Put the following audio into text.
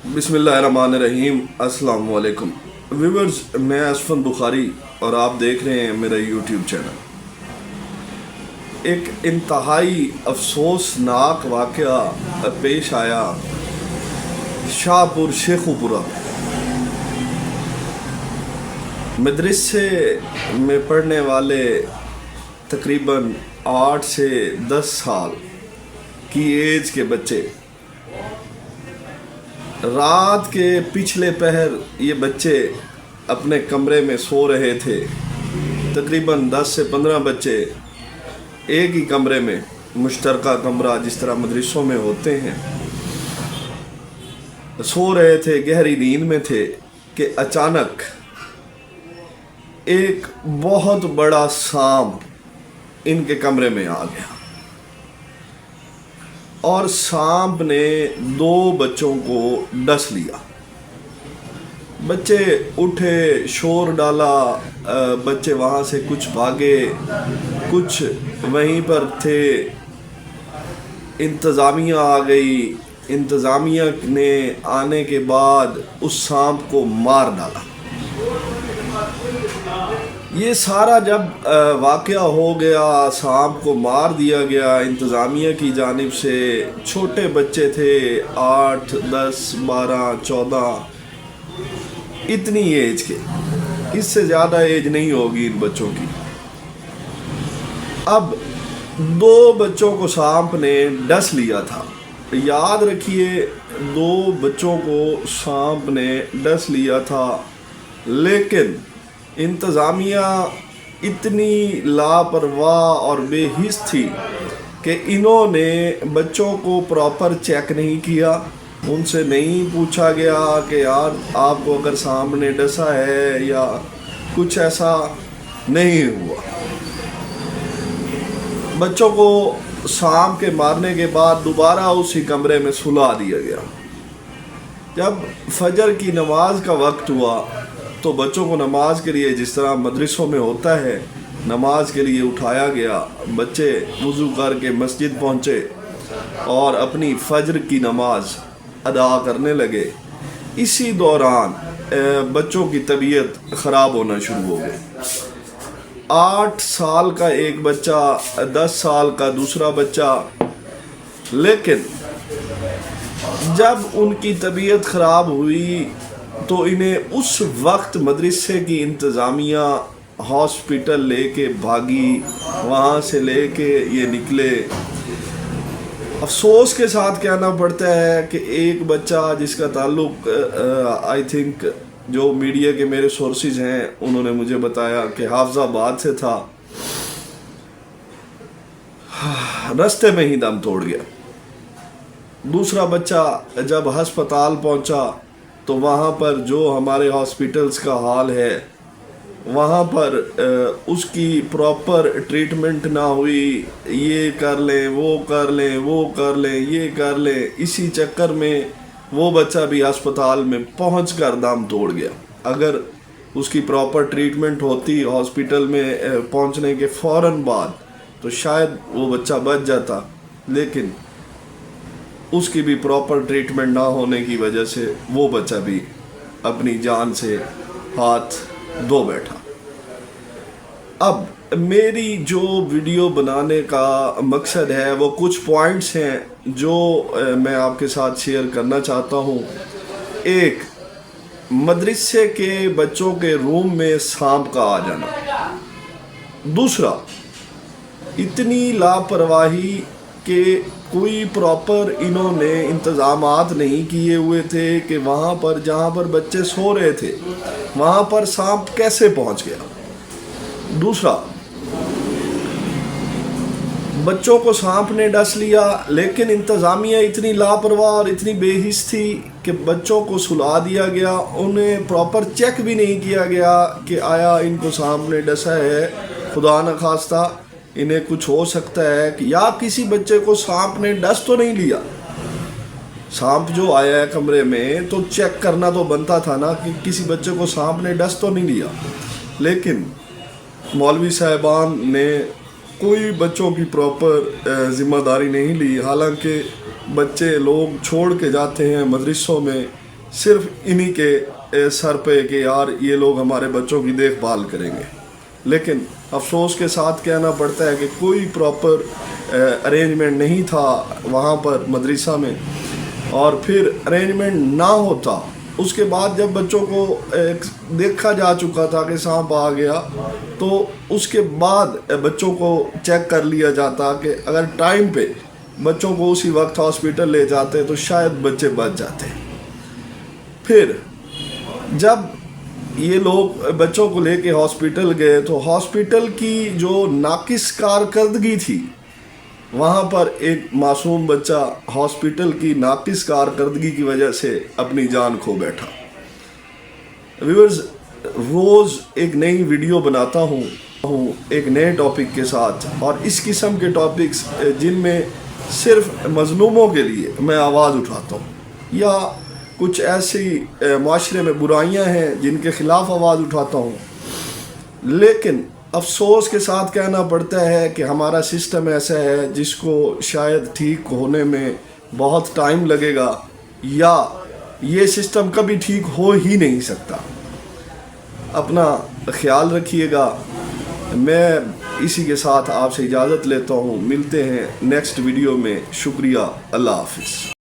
बिस्मिल्लाहिर्रहमानिर्रहीम। अस्सलाम वालेकुम व्यूवर्स, मैं अशफन बुखारी और आप देख रहे हैं मेरा यूट्यूब चैनल। एक इंतहाई अफसोसनाक वाक़या पेश आया शाहपुर शेखुपुरा में। मदरसे में पढ़ने वाले तकरीबन 8 से 10 साल की एज के बच्चे, रात के पिछले पहर ये बच्चे अपने कमरे में सो रहे थे। तकरीबन 10 से 15 बच्चे एक ही कमरे में, मुश्तरका कमरा जिस तरह मदरसों में होते हैं, सो रहे थे, गहरी नींद में थे कि अचानक एक बहुत बड़ा सांप इनके कमरे में आ गया और सांप ने 2 बच्चों को डस लिया। बच्चे उठे, शोर डाला, बच्चे वहाँ से कुछ भागे, कुछ वहीं पर थे। इंतज़ामिया आ गई। इंतज़ामिया ने आने के बाद उस सांप को मार डाला। ये सारा जब वाक़या हो गया, सांप को मार दिया गया इंतज़ामिया की जानिब से। छोटे बच्चे थे, 8, 10, 12, 14 इतनी एज के, इससे ज़्यादा एज नहीं होगी इन बच्चों की। अब 2 बच्चों को सांप ने डस लिया था। याद रखिए, 2 बच्चों को सांप ने डस लिया था, लेकिन इंतज़ामिया इतनी लापरवाह और बेहिस थी कि इन्होंने बच्चों को प्रॉपर चेक नहीं किया। उनसे नहीं पूछा गया कि यार आपको अगर सांप ने डसा है या कुछ ऐसा नहीं हुआ। बच्चों को सांप के मारने के बाद दोबारा उसी कमरे में सुला दिया गया। जब फजर की नमाज का वक्त हुआ तो बच्चों को नमाज के लिए, जिस तरह मदरसों में होता है, नमाज के लिए उठाया गया। बच्चे वज़ू करके मस्जिद पहुँचे और अपनी फजर की नमाज अदा करने लगे। इसी दौरान बच्चों की तबीयत ख़राब होना शुरू हो गई। 8 साल का एक बच्चा, 10 साल का दूसरा बच्चा। लेकिन जब उनकी तबीयत ख़राब हुई तो इन्हें उस वक्त मदरसे की इंतज़ामिया हॉस्पिटल लेके भागी। वहाँ से लेके ये निकले। अफसोस के साथ कहना पड़ता है कि एक बच्चा जिसका ताल्लुक आई थिंक जो मीडिया के मेरे सोर्सेज हैं उन्होंने मुझे बताया कि हाफिजाबाद से था, रास्ते में ही दम तोड़ गया। दूसरा बच्चा जब हस्पताल पहुंचा तो वहाँ पर जो हमारे हॉस्पिटल्स का हाल है, वहाँ पर उसकी प्रॉपर ट्रीटमेंट ना हुई। ये कर लें, वो कर लें, वो कर लें, ये कर लें, इसी चक्कर में वो बच्चा भी अस्पताल में पहुंचकर दम तोड़ गया। अगर उसकी प्रॉपर ट्रीटमेंट होती हॉस्पिटल में पहुंचने के फ़ौरन बाद तो शायद वो बच्चा बच जाता, लेकिन उसकी भी प्रॉपर ट्रीटमेंट ना होने की वजह से वो बच्चा भी अपनी जान से हाथ धो बैठा। अब मेरी जो वीडियो बनाने का मकसद है वो कुछ पॉइंट्स हैं जो मैं आपके साथ शेयर करना चाहता हूँ। एक, मदरसे के बच्चों के रूम में सांप का आ जाना। दूसरा, इतनी लापरवाही कि कोई प्रॉपर इन्होंने इंतज़ामात नहीं किए हुए थे कि वहाँ पर जहाँ पर बच्चे सो रहे थे वहाँ पर सांप कैसे पहुँच गया। दूसरा, बच्चों को सांप ने डस लिया, लेकिन इंतज़ामिया इतनी लापरवाह और इतनी बेहिस थी कि बच्चों को सुला दिया गया। उन्हें प्रॉपर चेक भी नहीं किया गया कि आया इनको सांप ने डसा है, खुदा न खास्ता इन्हें कुछ हो सकता है कि या किसी बच्चे को सांप ने डस तो नहीं लिया। सांप जो आया है कमरे में तो चेक करना तो बनता था ना कि किसी बच्चे को सांप ने डस तो नहीं लिया। लेकिन मौलवी साहिबान ने कोई बच्चों की प्रॉपर ज़िम्मेदारी नहीं ली। हालांकि बच्चे लोग छोड़ के जाते हैं मदरसों में صرف انہی کے سر پہ کہ یار یہ لوگ ہمارے بچوں کی دیکھ بھال کریں گے. لیکن افسوس کے ساتھ کہنا پڑتا ہے کہ کوئی پراپر ارینجمنٹ نہیں تھا وہاں پر مدرسہ میں. اور پھر ارینجمنٹ نہ ہوتا اس کے بعد جب بچوں کو دیکھا جا چکا تھا کہ سانپ آ گیا تو اس کے بعد بچوں کو چیک کر لیا جاتا کہ اگر ٹائم پہ بچوں کو اسی وقت ہاسپٹل لے جاتے تو شاید بچے بچ جاتے. پھر جب یہ لوگ بچوں کو لے کے ہاسپٹل گئے تو ہاسپٹل کی جو ناقص کارکردگی تھی وہاں پر ایک معصوم بچہ ہاسپٹل کی ناقص کارکردگی کی وجہ سے اپنی جان کھو بیٹھا. ویورز، روز ایک نئی ویڈیو بناتا ہوں ایک نئے ٹاپک کے ساتھ، اور اس قسم کے ٹاپکس جن میں صرف مظلوموں کے لیے میں آواز اٹھاتا ہوں، یا کچھ ایسی معاشرے میں برائیاں ہیں جن کے خلاف آواز اٹھاتا ہوں. لیکن افسوس کے ساتھ کہنا پڑتا ہے کہ ہمارا سسٹم ایسا ہے جس کو شاید ٹھیک ہونے میں بہت ٹائم لگے گا، یا یہ سسٹم کبھی ٹھیک ہو ہی نہیں سکتا. اپنا خیال رکھیے گا. میں اسی کے ساتھ آپ سے اجازت لیتا ہوں. ملتے ہیں نیکسٹ ویڈیو میں. شکریہ. اللہ حافظ.